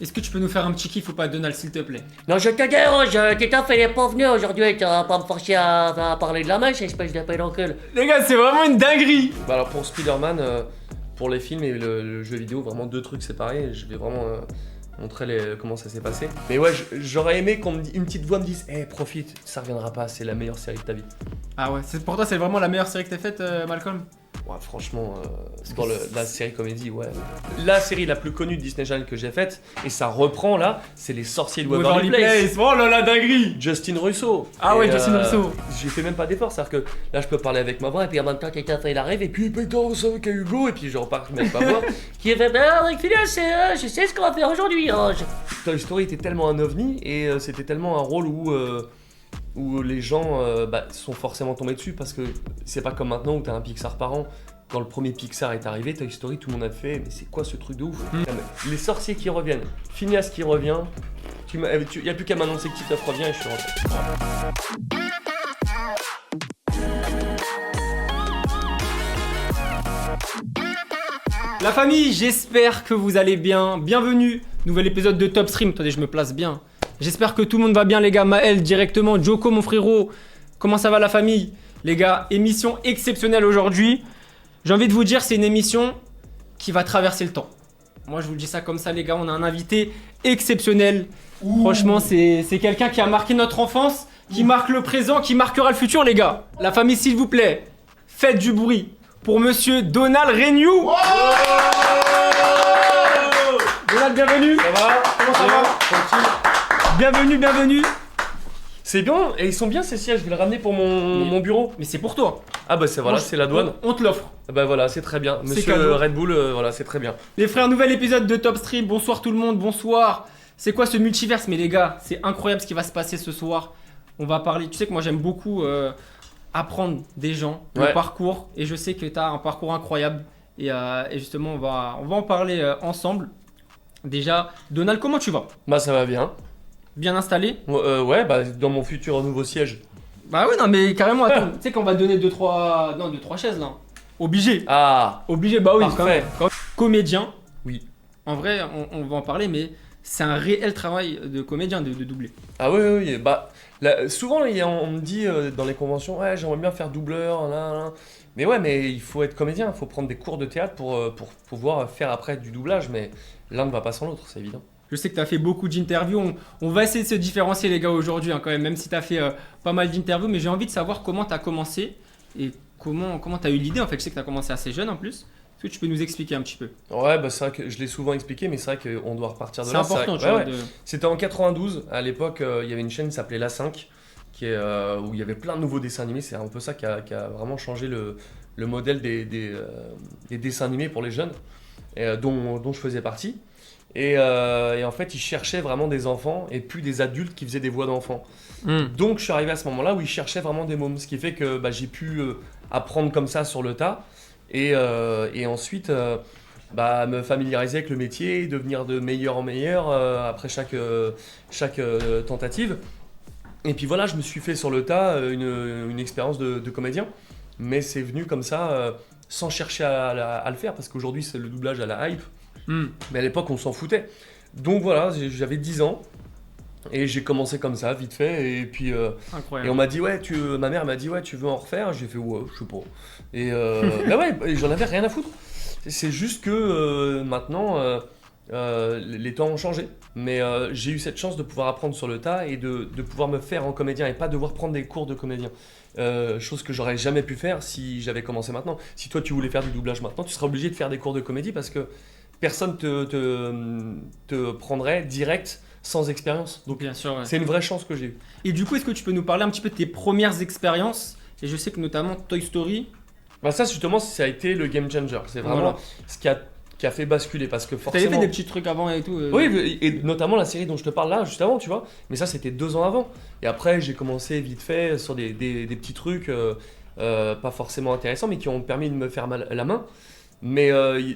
Est-ce que tu peux nous faire un petit kiff ou pas, Donald, s'il te plaît? Non, je te dérange, Titoff, il est pas venu aujourd'hui, tu vas pas me forcer à parler de la mèche, espèce de pédoncule. Les gars, c'est vraiment une dinguerie! Bah alors pour Spider-Man, pour les films et le jeu vidéo, vraiment deux trucs séparés. Je vais vraiment montrer comment ça s'est passé. Mais ouais, j'aurais aimé qu'on me dise, une petite voix me dise, profite, ça reviendra pas, c'est la meilleure série de ta vie. Ah ouais, pour toi, c'est vraiment la meilleure série que t'as faite, Malcolm? Ouais, franchement, dans la série comédie, ouais. La série la plus connue de Disney Channel que j'ai faite, et ça reprend là, c'est Les Sorciers de Waverly Place. Oh là là, dinguerie! Justin Russo. Ah ouais, Et, Justin Russo. J'ai fait même pas d'effort, c'est-à-dire que là je peux parler avec ma voix, et puis en même temps Titoff il arrive, et puis putain, vous savez qu'il y a Hugo, et puis je repars avec ma voix. Qui fait bien, avec Phileas, je sais ce qu'on va faire aujourd'hui, Toy Story était tellement un ovni, et c'était tellement un rôle où les gens sont forcément tombés dessus, parce que c'est pas comme maintenant où t'as un Pixar par an. Quand le premier Pixar est arrivé, Toy Story, tout le monde a fait, mais c'est quoi ce truc de ouf? Les sorciers qui reviennent, Phineas qui revient, y a plus qu'à m'annoncer que Titoff revient et je suis rentré. La famille, j'espère que vous allez bien. Bienvenue, nouvel épisode de Top Stream. Attendez, je me place bien. J'espère que tout le monde va bien, les gars. Maël, directement. Joko, mon frérot. Comment ça va, la famille? Les gars, émission exceptionnelle aujourd'hui. J'ai envie de vous dire, c'est une émission qui va traverser le temps. Moi, je vous dis ça comme ça, les gars. On a un invité exceptionnel. Franchement, c'est quelqu'un qui a marqué notre enfance, qui marque le présent, qui marquera le futur, les gars. La famille, s'il vous plaît, faites du bruit pour monsieur Donald Renew. Donald, bienvenue. Ça va? Comment ça va? Tranquille. Bienvenue. C'est bien, et ils sont bien ces sièges, je vais le ramener pour mon bureau. Mais c'est pour toi. Ah bah c'est voilà, c'est la douane. On te l'offre. Bah voilà, c'est très bien. C'est Monsieur cadeau. Red Bull, voilà, c'est très bien. Les frères, nouvel épisode de Top Stream. Bonsoir tout le monde, bonsoir. C'est quoi ce multiverse? Mais les gars, c'est incroyable ce qui va se passer ce soir. On va parler, tu sais que moi j'aime beaucoup apprendre des gens, le Ouais. parcours. Et je sais que tu as un parcours incroyable. Et justement, on va en parler ensemble. Déjà, Donald, comment tu vas? Bah ça va bien. Bien installé? Ouais, bah dans mon futur nouveau siège. Bah oui, non mais carrément, attends. Tu sais qu'on va te donner 2-3 chaises là. Obligé. Ah, Obligé, bah oui, quand parfait. même. Comédien. Oui. En vrai, on va en parler, mais c'est un réel travail de comédien de doubler. Ah oui, oui, oui. Bah, souvent, on me dit dans les conventions, ouais, j'aimerais bien faire doubleur, là. Mais ouais, mais il faut être comédien, il faut prendre des cours de théâtre pour pouvoir faire après du doublage, mais l'un ne va pas sans l'autre, c'est évident. Je sais que tu as fait beaucoup d'interviews. On va essayer de se différencier, les gars, aujourd'hui, quand même si tu as fait pas mal d'interviews. Mais j'ai envie de savoir comment tu as commencé et comment tu as eu l'idée. En fait, je sais que tu as commencé assez jeune en plus. Est-ce que tu peux nous expliquer un petit peu? Ouais, bah c'est vrai que je l'ai souvent expliqué, mais c'est vrai qu'on doit repartir de C'est là. important, vrai tu que- vois. ouais, ouais. C'était en 92, à l'époque, il y avait une chaîne qui s'appelait La 5, où il y avait plein de nouveaux dessins animés. C'est un peu ça qui a vraiment changé le modèle des dessins animés pour les jeunes, dont je faisais partie. Et en fait, ils cherchaient vraiment des enfants et plus des adultes qui faisaient des voix d'enfants. Donc, je suis arrivé à ce moment-là où ils cherchaient vraiment des mômes, ce qui fait que j'ai pu apprendre comme ça sur le tas et ensuite me familiariser avec le métier, devenir de meilleur en meilleur après chaque tentative. Et puis voilà, je me suis fait sur le tas une expérience de comédien, mais c'est venu comme ça sans chercher à le faire parce qu'aujourd'hui, c'est le doublage à la hype. Mais à l'époque, on s'en foutait. Donc voilà, j'avais 10 ans et j'ai commencé comme ça, vite fait. Et puis Incroyable. on m'a dit, ma mère m'a dit, ouais, tu veux en refaire? J'ai fait, ouais, je sais pas. Et bah ouais, j'en avais rien à foutre. C'est juste que maintenant, les temps ont changé. Mais j'ai eu cette chance de pouvoir apprendre sur le tas et de pouvoir me faire en comédien et pas devoir prendre des cours de comédien. Chose que j'aurais jamais pu faire si j'avais commencé maintenant. Si toi, tu voulais faire du doublage maintenant, tu serais obligé de faire des cours de comédie parce que personne te prendrait direct sans expérience. Donc Bien sûr, ouais. c'est une vraie chance que j'ai eue. Et du coup, est-ce que tu peux nous parler un petit peu de tes premières expériences? Et je sais que notamment Toy Story. Bah ça justement, ça a été le game changer. C'est vraiment Voilà. ce qui a fait basculer parce que T'avais forcément... fait des petits trucs avant et tout. Oui, et notamment la série dont je te parle là, juste avant, tu vois. Mais ça, c'était 2 ans avant. Et après, j'ai commencé vite fait sur des petits trucs pas forcément intéressants, mais qui ont permis de me faire mal la main. Mais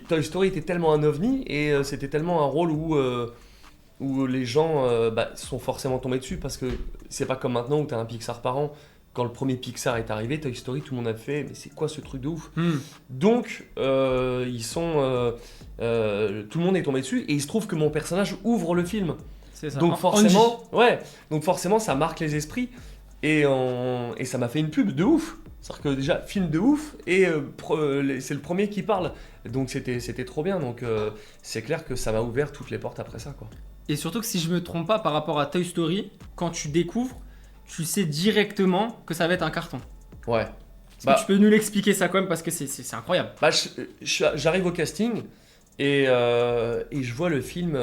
Toy Story était tellement un ovni et c'était tellement un rôle où les gens sont forcément tombés dessus parce que c'est pas comme maintenant où t'as un Pixar par an. quand le premier Pixar est arrivé, Toy Story, tout le monde a fait, mais c'est quoi ce truc de ouf? Hmm. Donc, tout le monde est tombé dessus, et il se trouve que mon personnage ouvre le film. C'est ça. Donc Angie. forcément, ça marque les esprits, et ça m'a fait une pub de ouf. C'est-à-dire que déjà, film de ouf, et c'est le premier qui parle. Donc c'était trop bien, donc c'est clair que ça m'a ouvert toutes les portes après ça, quoi. Et surtout que si je me trompe pas par rapport à Toy Story, quand tu découvres, tu sais directement que ça va être un carton. Ouais. Est-ce que tu peux nous l'expliquer ça quand même parce que c'est incroyable. J'arrive au casting et je vois le film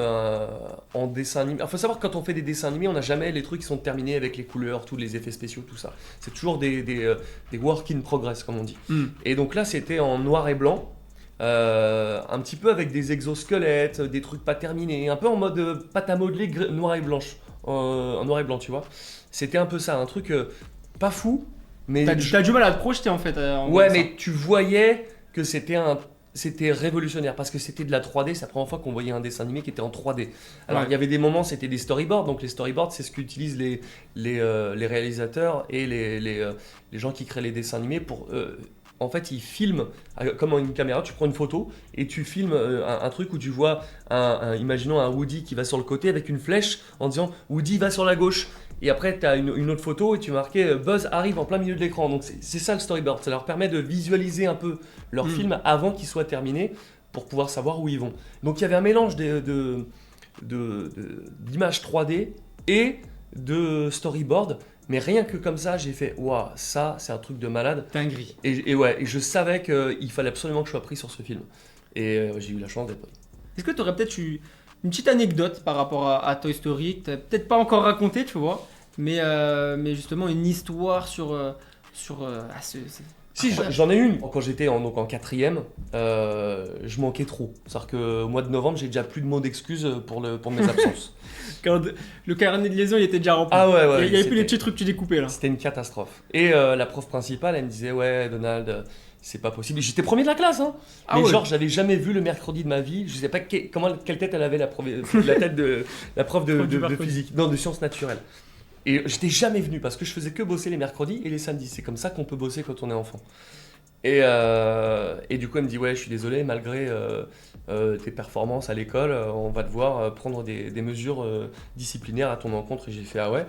en dessin animé. Il faut savoir que quand on fait des dessins animés, on n'a jamais les trucs qui sont terminés avec les couleurs, tous les effets spéciaux, tout ça. C'est toujours des work in progress, comme on dit. Et donc là, c'était en noir et blanc. Un petit peu avec des exosquelettes, des trucs pas terminés, un peu en mode pâte à modeler noir et blanche, en noir et blanc, tu vois. C'était un peu ça, un truc pas fou, mais T'as du mal à te projeter en fait. ouais, mais tu voyais que c'était révolutionnaire parce que c'était de la 3D. C'est la première fois qu'on voyait un dessin animé qui était en 3D. Alors il y avait des moments, c'était des storyboards. Donc les storyboards, c'est ce qu'utilisent les réalisateurs et les gens qui créent les dessins animés pour. En fait, ils filment comme une caméra. Tu prends une photo et tu filmes un truc où tu vois imaginons un Woody qui va sur le côté avec une flèche en disant Woody va sur la gauche. Et après, tu as une autre photo et tu marquais Buzz arrive en plein milieu de l'écran. Donc c'est ça le storyboard. Ça leur permet de visualiser un peu leur film avant qu'il soit terminé pour pouvoir savoir où ils vont. Donc il y avait un mélange d'images 3D et de storyboard. Mais rien que comme ça, j'ai fait waouh, ça c'est un truc de malade. Dinguerie. Et je savais qu'il fallait absolument que je sois pris sur ce film. Et j'ai eu la chance d'être pris. Est-ce que tu aurais peut-être une petite anecdote par rapport à Toy Story que tu n'as peut-être pas encore raconté, tu vois, mais justement une histoire sur Si, j'en ai une. Quand j'étais en quatrième, je manquais trop. C'est-à-dire qu'au mois de novembre, j'ai déjà plus de mots d'excuses pour mes absences. Quand le carnet de liaison il était déjà rempli. Ah ouais, il n'y avait plus les petits trucs que tu découpais là. C'était une catastrophe. Et la prof principale, elle me disait ouais, Donald, c'est pas possible. J'étais premier de la classe, hein. Mais genre, j'avais jamais vu le mercredi de ma vie. Je sais pas quelle tête elle avait, la tête de la prof de physique, non, de sciences naturelles. Et j'étais jamais venu parce que je faisais que bosser les mercredis et les samedis. C'est comme ça qu'on peut bosser quand on est enfant. Et du coup, elle me dit ouais, je suis désolé, malgré tes performances à l'école, on va devoir prendre des mesures disciplinaires à ton encontre. Et j'ai fait ah ouais.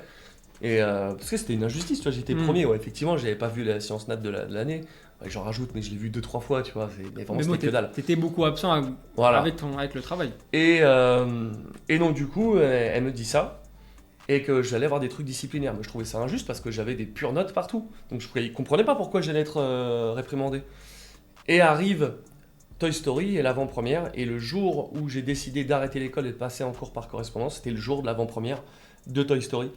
Et parce que c'était une injustice, tu vois, j'étais premier. Ouais, effectivement, j'avais pas vu la science nat de l'année. Ouais, j'en rajoute, mais je l'ai vu 2-3 fois, tu vois. Mais vraiment, c'était que dalle. T'étais beaucoup absent voilà. avec le travail. Et donc du coup, elle me dit ça. Et que j'allais avoir des trucs disciplinaires. Mais je trouvais ça injuste parce que j'avais des pures notes partout. Donc je ne comprenais pas pourquoi j'allais être réprimandé. Et arrive Toy Story et l'avant-première. Et le jour où j'ai décidé d'arrêter l'école et de passer en cours par correspondance, c'était le jour de l'avant-première de Toy Story.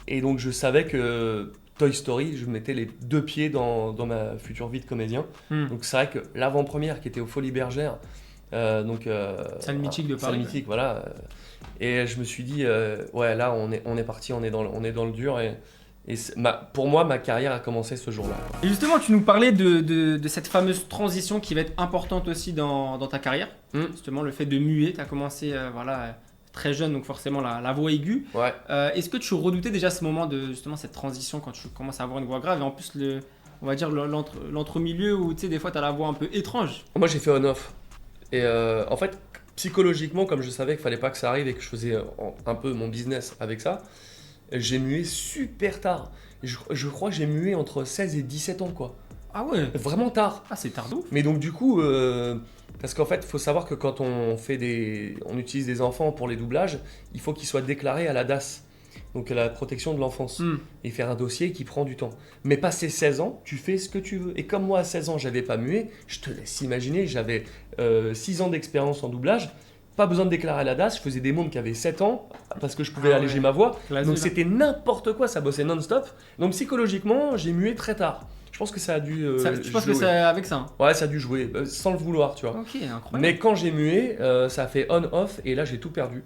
Et donc je savais que Toy Story, je mettais les deux pieds dans ma future vie de comédien. Donc c'est vrai que l'avant-première qui était aux Folies Bergères, salle mythique de Paris. Salle mythique, voilà. Et je me suis dit, ouais, là, on est parti, on est dans le dur. Pour moi, ma carrière a commencé ce jour-là. Et justement, tu nous parlais de cette fameuse transition qui va être importante aussi dans ta carrière. Justement, le fait de muer. Tu as commencé très jeune, donc forcément la voix aiguë. Ouais. Est-ce que tu redoutais déjà ce moment de justement cette transition quand tu commences à avoir une voix grave et en plus, on va dire l'entre-milieu où tu sais, des fois, tu as la voix un peu étrange? Moi, j'ai fait on-off. Et en fait, psychologiquement, comme je savais qu'il fallait pas que ça arrive et que je faisais un peu mon business avec ça, j'ai mué super tard. Je crois que j'ai mué entre 16 et 17 ans, quoi. Ah ouais. Vraiment tard. Ah, c'est tardou. Mais donc du coup, parce qu'en fait, il faut savoir que quand on utilise des enfants pour les doublages, il faut qu'ils soient déclarés à la DAS. Donc la protection de l'enfance, et faire un dossier qui prend du temps. Mais passé 16 ans, tu fais ce que tu veux. Et comme moi à 16 ans, j'avais pas mué, je te laisse imaginer, j'avais 6 ans d'expérience en doublage, pas besoin de déclarer à la DAS, je faisais des mômes qui avaient 7 ans parce que je pouvais alléger ma voix. Donc c'était n'importe quoi, ça bossait non-stop. Donc psychologiquement, j'ai mué très tard. Je pense que ça a dû tu penses que c'est avec ça? Ouais, ça a dû jouer, sans le vouloir, tu vois. Ok, incroyable. Mais quand j'ai mué, ça a fait on-off et là j'ai tout perdu.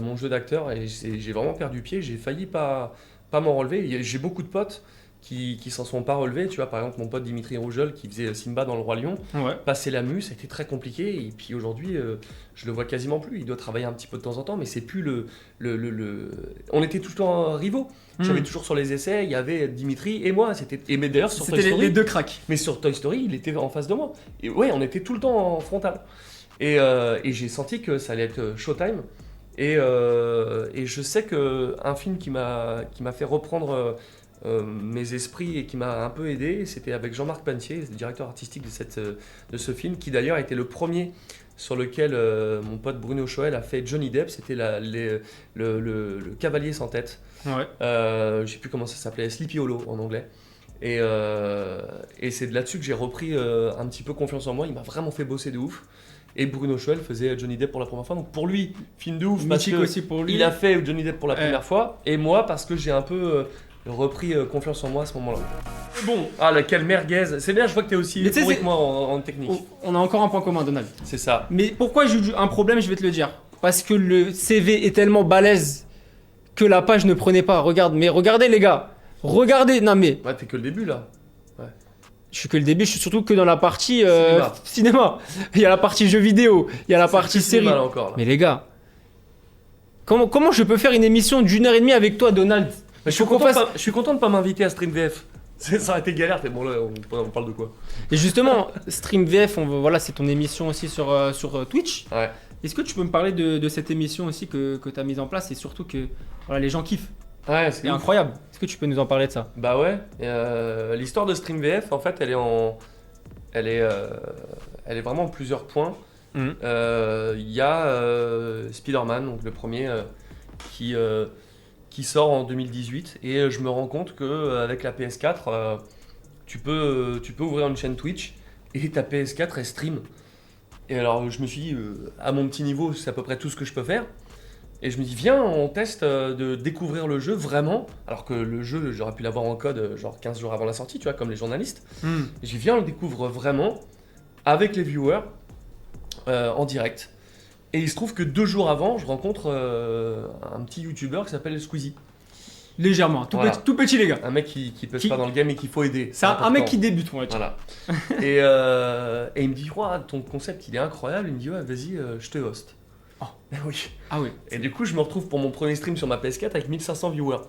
Mon jeu d'acteur, et j'ai vraiment perdu pied, j'ai failli pas m'en relever. J'ai beaucoup de potes qui s'en sont pas relevés. Tu vois, par exemple, mon pote Dimitri Rougeol qui faisait Simba dans Le Roi Lion, Ouais. passer la mue, ça a été très compliqué. Et puis aujourd'hui, je le vois quasiment plus. Il doit travailler un petit peu de temps en temps, mais c'est plus On était tout le temps rivaux. J'avais toujours sur les essais, il y avait Dimitri et moi. Mais d'ailleurs, sur Toy C'était Story, les deux cracks. mais sur Toy Story, il était en face de moi. Et ouais, on était tout le temps en frontal. Et j'ai senti que ça allait être Showtime. Et je sais qu'un film qui m'a fait reprendre mes esprits et qui m'a un peu aidé, c'était avec Jean-Marc Pantier, le directeur artistique de ce film, qui d'ailleurs était le premier sur lequel mon pote Bruno Choël a fait Johnny Depp. C'était le cavalier sans tête. Ouais. Je sais plus comment ça s'appelait, Sleepy Hollow en anglais. Et c'est de là-dessus que j'ai repris un petit peu confiance en moi. Il m'a vraiment fait bosser de ouf. Et Bruno Choël faisait Johnny Depp pour la première fois. Donc pour lui, film de ouf. Parce Mythique que aussi pour lui. il a fait Johnny Depp pour la première fois. Et moi, parce que j'ai un peu repris confiance en moi à ce moment-là. Bon, Ah, quelle merguez. C'est bien, je vois que t'es aussi Mais tu sais, doué c'est- que moi en technique. on a encore un point commun, Donald. C'est ça. Mais pourquoi j'ai eu un problème, je vais te le dire. Parce que le CV est tellement balèze que la page ne prenait pas. Regardez les gars. Regardez. Non mais, Ouais, t'es que le début là. je suis que le début, je suis surtout que dans la partie Cinéma. Il y a la partie jeux vidéo, il y a la partie C'est série. mal encore là. Mais les gars, comment je peux faire une émission d'1h30 avec toi, Donald? Je suis content de pas m'inviter à Stream VF. Ça aurait été galère, mais bon là on parle de quoi? Et justement, Stream VF, voilà, c'est ton émission aussi sur Twitch. Ouais. Est-ce que tu peux me parler de cette émission aussi que tu as mise en place et surtout que voilà, les gens kiffent? Ouais, C'est incroyable. Est-ce que tu peux nous en parler de ça? Bah ouais, l'histoire de Stream VF, en fait, elle est vraiment en plusieurs points. Mhm. Il y a Spider-Man, donc le premier, qui sort en 2018, et je me rends compte qu'avec la PS4, tu peux ouvrir une chaîne Twitch, et ta PS4, elle stream. Et alors, je me suis dit, à mon petit niveau, c'est à peu près tout ce que je peux faire. Et je me dis, viens, on teste de découvrir le jeu vraiment. Alors que le jeu, j'aurais pu l'avoir en code genre 15 jours avant la sortie, tu vois, comme les journalistes. Et je dis, viens, on le découvre vraiment avec les viewers en direct. Et il se trouve que 2 jours avant, je rencontre un petit YouTuber qui s'appelle Squeezie. Légèrement, Voilà. tout petit les gars. Un mec qui pèse pas dans le game et qu'il faut aider. C'est un important. mec qui débute, on va dire. Voilà. Et il me dit, ouah, ton concept il est incroyable. Il me dit, ouais, vas-y, je te host. Oh. Oui. Ah oui, Et du coup, je me retrouve pour mon premier stream sur ma PS4 avec 1500 viewers.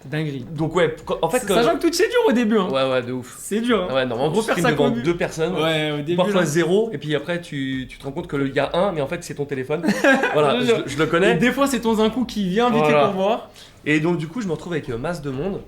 dinguerie. Donc, ouais, en fait. Sachant que Twitch c'est dur au début. Hein. Ouais, de ouf. C'est dur. Hein. Ouais, normalement, Refaire tu ça stream devant comme- 2 personnes. Ouais, au début. Parfois là. 0, et puis après tu te rends compte qu'il y a 1, mais en fait c'est ton téléphone. Voilà, Je- je le Et connais. des fois, c'est ton Zinkou qui vient inviter Voilà. pour voir. Et donc du coup je me retrouve avec masse de monde.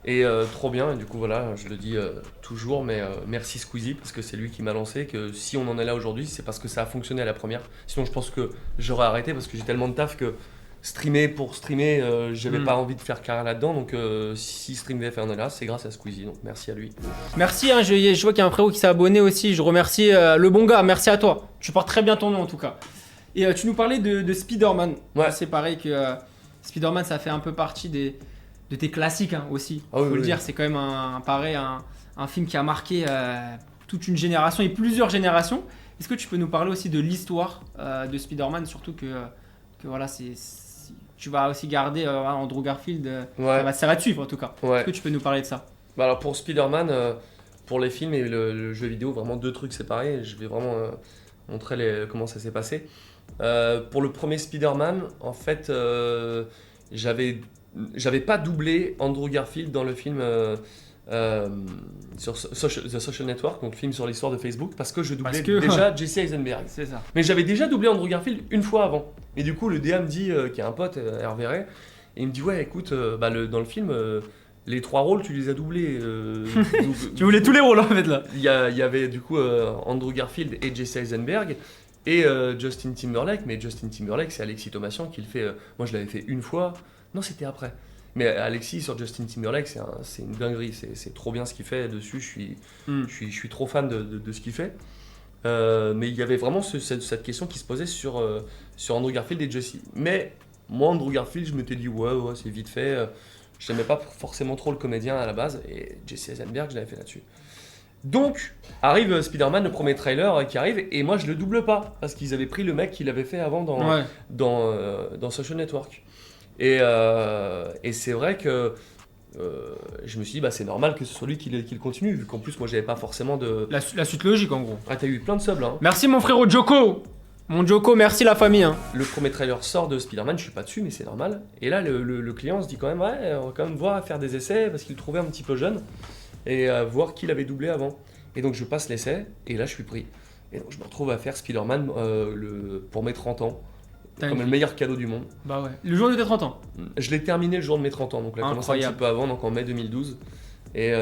Et trop bien, et du coup voilà, je le dis toujours, mais merci Squeezie, parce que c'est lui qui m'a lancé, que si on en est là aujourd'hui, c'est parce que ça a fonctionné à la première. Sinon je pense que j'aurais arrêté, parce que j'ai tellement de taf que streamer pour streamer, j'avais pas envie de faire carrière là-dedans, donc si Stream VF en est là, c'est grâce à Squeezie, donc merci à lui. Merci, hein, je vois qu'il y a un frérot qui s'est abonné aussi. Je remercie le bon gars, merci à toi. Tu portes très bien ton nom en tout cas. Et tu nous parlais de Spider-Man. Ouais. C'est pareil que Spider-Man, ça fait un peu partie de tes classiques hein, aussi. Ah oui, Faut le oui. dire, c'est quand même un film qui a marqué toute une génération et plusieurs générations. Est-ce que tu peux nous parler aussi de l'histoire de Spider-Man, surtout que voilà, tu vas aussi garder Andrew Garfield, Ouais. ça va te suivre en tout cas. Ouais. Est-ce que tu peux nous parler de ça? Bah alors pour Spider-Man, pour les films et le jeu vidéo, vraiment 2 trucs séparés. Je vais vraiment montrer comment ça s'est passé. Pour le premier Spider-Man, en fait, j'avais pas doublé Andrew Garfield dans le film sur The Social Network, donc le film sur l'histoire de Facebook, parce que je doublais Parce que- déjà Jesse Eisenberg. C'est ça. Mais j'avais déjà doublé Andrew Garfield une fois avant. Et du coup, le DA me dit, qui est un pote, Hervé Ray, et il me dit, ouais, écoute, dans le film, les 3 rôles, tu les as doublés. Donc, Tu voulais tous les rôles en fait là. il y avait du coup Andrew Garfield et Jesse Eisenberg et Justin Timberlake, mais Justin Timberlake, c'est Alexis Thomasian qui le fait. Moi, je l'avais fait une fois. Non, c'était après. Mais Alexis sur Justin Timberlake, c'est une dinguerie. C'est trop bien ce qu'il fait dessus. Je suis trop fan de ce qu'il fait. Mais il y avait vraiment cette question qui se posait sur Andrew Garfield et Jesse. Mais moi, Andrew Garfield, je m'étais dit, ouais, c'est vite fait. Je n'aimais pas forcément trop le comédien à la base. Et Jesse Eisenberg, je l'avais fait là-dessus. Donc, arrive Spider-Man, le premier trailer qui arrive, et moi je le double pas, parce qu'ils avaient pris le mec qu'il avait fait avant dans Social Network. Et c'est vrai que je me suis dit, bah, c'est normal que ce soit lui qui le continue, vu qu'en plus, moi, j'avais pas forcément de. La suite logique en gros. Ah, t'as eu plein de subs là. Hein. Merci mon frérot Joko. Mon Joko, merci la famille. Hein. Le premier trailer sort de Spider-Man, je suis pas dessus, mais c'est normal. Et là, le client se dit quand même, ouais, on va quand même voir faire des essais parce qu'il le trouvait un petit peu jeune et voir qui l'avait doublé avant. Et donc, je passe l'essai et là, je suis pris. Et donc, je me retrouve à faire Spider-Man pour mes 30 ans. Comme le meilleur cadeau du monde. Bah ouais. Le jour de tes 30 ans. Je l'ai terminé le jour de mes 30 ans, donc là, commencé un petit peu avant, donc en mai 2012. Et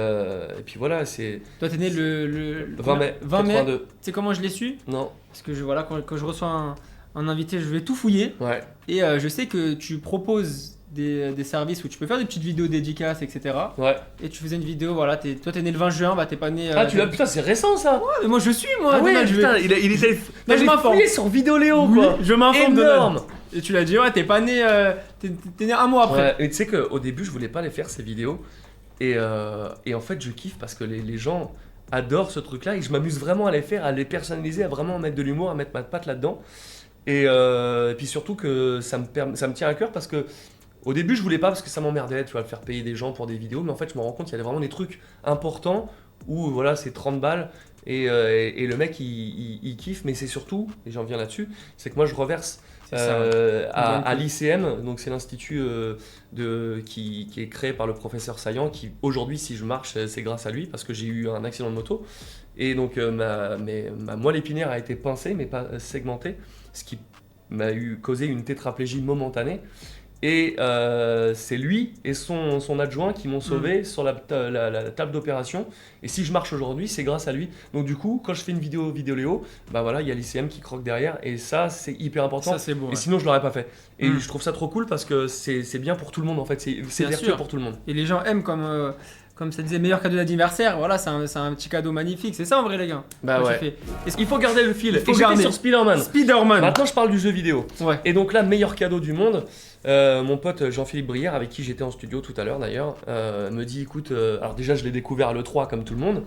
puis voilà, c'est. Toi, t'es né le 20 mai. 20 mai. 82. Tu sais comment je l'ai su? Non. Parce que voilà, quand je reçois un invité, je vais tout fouiller. Ouais. Et je sais que tu proposes des services où tu peux faire des petites vidéos dédicaces, etc. Ouais. Et tu faisais une vidéo, voilà, toi t'es né le 20 juin, bah t'es pas né. Ah, tu l'as, putain, c'est récent ça! Ouais, mais moi je suis, moi. Ah ouais, Donald, putain, il était. Non, je m'informe. Sur Vidéoléo, Oui, quoi! je m'informe, Énorme! Donald. Et tu l'as dit, ouais, t'es pas né. T'es né un mois après. Ouais, et tu sais qu'au début, je voulais pas les faire ces vidéos. Et en fait, je kiffe parce que les gens adorent ce truc-là et je m'amuse vraiment à les faire, à les personnaliser, à vraiment mettre de l'humour, à mettre ma patte là-dedans. Et puis surtout que ça me tient à cœur parce que au début, je voulais pas parce que ça m'emmerdait, tu vois, de faire payer des gens pour des vidéos. Mais en fait, je me rends compte qu'il y a vraiment des trucs importants où voilà, c'est 30 balles et le mec il kiffe. Mais c'est surtout, et j'en viens là-dessus, c'est que moi je reverse. À l'ICM, donc c'est l'institut qui est créé par le professeur Saillant, qui aujourd'hui, si je marche, c'est grâce à lui, parce que j'ai eu un accident de moto. Et donc ma moelle épinière a été pincée, mais pas segmentée, ce qui m'a causé une tétraplégie momentanée. Et c'est lui et son adjoint qui m'ont sauvé sur la table d'opération. Et si je marche aujourd'hui, c'est grâce à lui. Donc du coup, quand je fais une Vidéoléo, bah voilà, il y a l'ICM qui croque derrière. Et ça, c'est hyper important. Ça, c'est beau. Et sinon, je l'aurais pas fait. Et je trouve ça trop cool parce que c'est bien pour tout le monde en fait. C'est vertueux pour tout le monde. Et les gens aiment comme ça disait, meilleur cadeau d'anniversaire. Voilà, c'est un petit cadeau magnifique. C'est ça en vrai, les gars. Bah moi, ouais. Il faut garder le fil. Il faut et garder. J'étais sur Spider-Man. Spider-Man. Maintenant, je parle du jeu vidéo. Ouais. Et donc là, meilleur cadeau du monde. Mon pote Jean-Philippe Brière, avec qui j'étais en studio tout à l'heure d'ailleurs, me dit écoute, alors déjà je l'ai découvert à l'E3 comme tout le monde,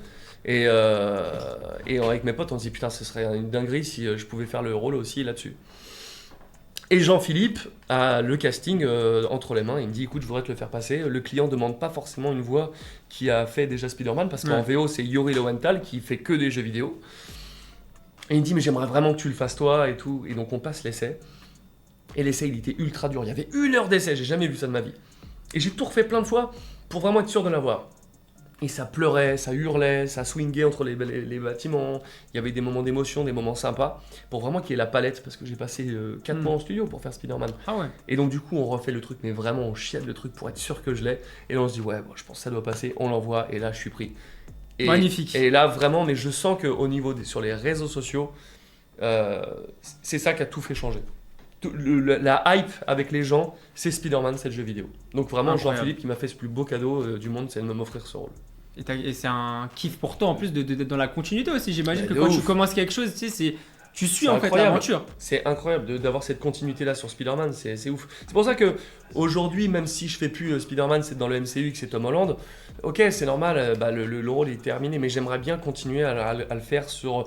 et avec mes potes on se dit putain, ce serait une dinguerie si je pouvais faire le rôle aussi là-dessus. Et Jean-Philippe a le casting entre les mains, il me dit écoute, je voudrais te le faire passer. Le client demande pas forcément une voix qui a fait déjà Spider-Man, parce qu'en VO c'est Yuri Lowenthal qui fait que des jeux vidéo. Et il me dit mais j'aimerais vraiment que tu le fasses toi et tout, et donc on passe l'essai. Et l'essai, il était ultra dur. Il y avait 1 heure d'essai, j'ai jamais vu ça de ma vie. Et j'ai tout refait plein de fois pour vraiment être sûr de l'avoir. Et ça pleurait, ça hurlait, ça swingait entre les bâtiments. Il y avait des moments d'émotion, des moments sympas, pour vraiment qu'il y ait la palette, parce que j'ai passé 4 mois en studio pour faire Spider-Man. Ah ouais. Et donc du coup, on refait le truc, mais vraiment on chiale le truc pour être sûr que je l'ai. Et là, on se dit, ouais, bon, je pense que ça doit passer, on l'envoie, et là, je suis pris. Magnifique. Et là, vraiment, mais je sens qu'au niveau sur les réseaux sociaux, c'est ça qui a tout fait changer. La hype avec les gens, c'est Spider-Man, c'est le jeu vidéo. Donc vraiment, incroyable. Jean-Philippe qui m'a fait ce plus beau cadeau du monde, c'est de m'offrir ce rôle. Et c'est un kiff pour toi en plus d'être dans la continuité aussi. J'imagine que de quand ouf. tu commences quelque chose, tu sais, tu suis C'est en fait incroyable. l'aventure. C'est incroyable d'avoir cette continuité-là sur Spider-Man, c'est ouf. C'est pour ça que aujourd'hui, même si je fais plus Spider-Man, c'est dans le MCU que c'est Tom Holland, ok, c'est normal, le rôle est terminé, mais j'aimerais bien continuer à le faire sur